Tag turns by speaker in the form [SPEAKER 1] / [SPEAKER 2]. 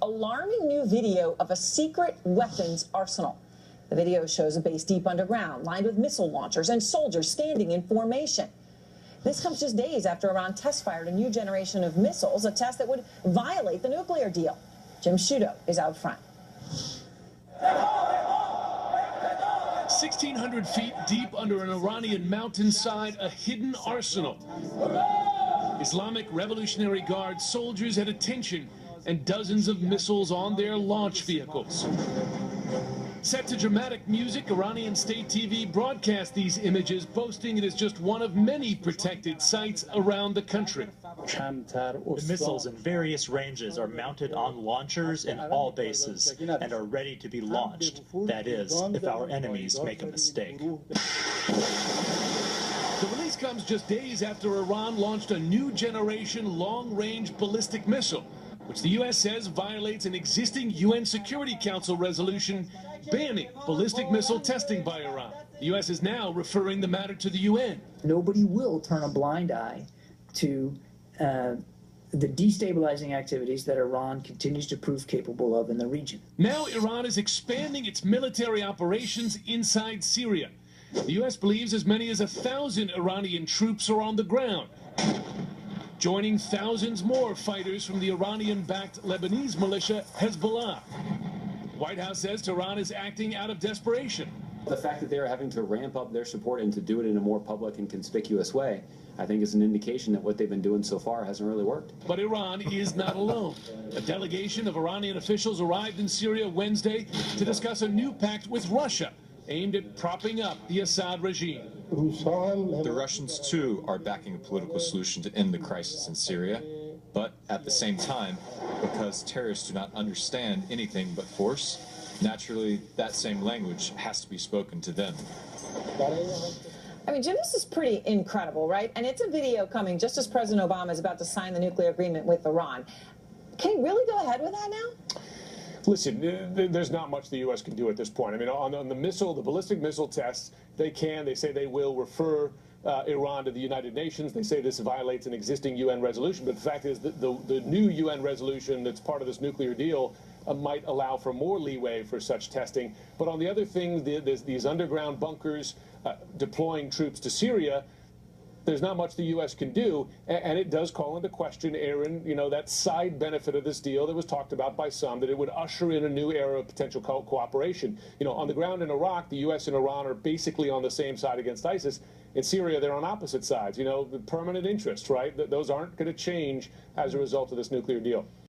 [SPEAKER 1] alarming new video of a secret weapons arsenal. The video shows a base deep underground, lined with missile launchers and soldiers standing in formation. This comes just days after Iran test-fired a new generation of missiles, a test that would violate the nuclear deal. Jim Sciutto is out front.
[SPEAKER 2] 1,600 feet deep under an Iranian mountainside, a hidden arsenal. Islamic Revolutionary Guard soldiers at attention and dozens of missiles on their launch vehicles. Set to dramatic music, Iranian state TV broadcast these images, boasting it is just one of many protected sites around the country.
[SPEAKER 3] The missiles in various ranges are mounted on launchers in all bases and are ready to be launched. That is, if our enemies make a mistake.
[SPEAKER 2] The release comes just days after Iran launched a new generation long-range ballistic missile, which the U.S. says violates an existing UN Security Council resolution banning ballistic missile testing by Iran. The U.S. is now referring the matter to the UN.
[SPEAKER 4] Nobody will turn a blind eye to the destabilizing activities that Iran continues to prove capable of in the region.
[SPEAKER 2] Now Iran is expanding its military operations inside Syria. The U.S. believes as many as 1,000 Iranian troops are on the ground, joining thousands more fighters from the Iranian-backed Lebanese militia Hezbollah. The White House says Tehran is acting out of desperation.
[SPEAKER 5] The fact that they're having to ramp up their support and to do it in a more public and conspicuous way, I think is an indication that what they've been doing so far hasn't really worked.
[SPEAKER 2] But Iran is not alone. A delegation of Iranian officials arrived in Syria Wednesday to discuss a new pact with Russia aimed at propping up the Assad regime.
[SPEAKER 6] The Russians, too, are backing a political solution to end the crisis in Syria. But at the same time, because terrorists do not understand anything but force, naturally, that same language has to be spoken to them.
[SPEAKER 1] I mean, Jim, this is pretty incredible, right? And it's a video coming just as President Obama is about to sign the nuclear agreement with Iran. Can he really go ahead with that now?
[SPEAKER 7] Listen, there's not much the U.S. can do at this point. I mean, on the missile, the ballistic missile tests, they say they will refer Iran to the United Nations. They say this violates an existing UN resolution. But the fact is that the new UN resolution that's part of this nuclear deal might allow for more leeway for such testing. But on the other thing, there's these underground bunkers deploying troops to Syria. There's not much the U.S. can do, and it does call into question, Aaron, you know, that side benefit of this deal that was talked about by some, that it would usher in a new era of potential cooperation. You know, on the ground in Iraq, the U.S. and Iran are basically on the same side against ISIS. In Syria, they're on opposite sides. You know, the permanent interests, right? Those aren't going to change as a result of this nuclear deal.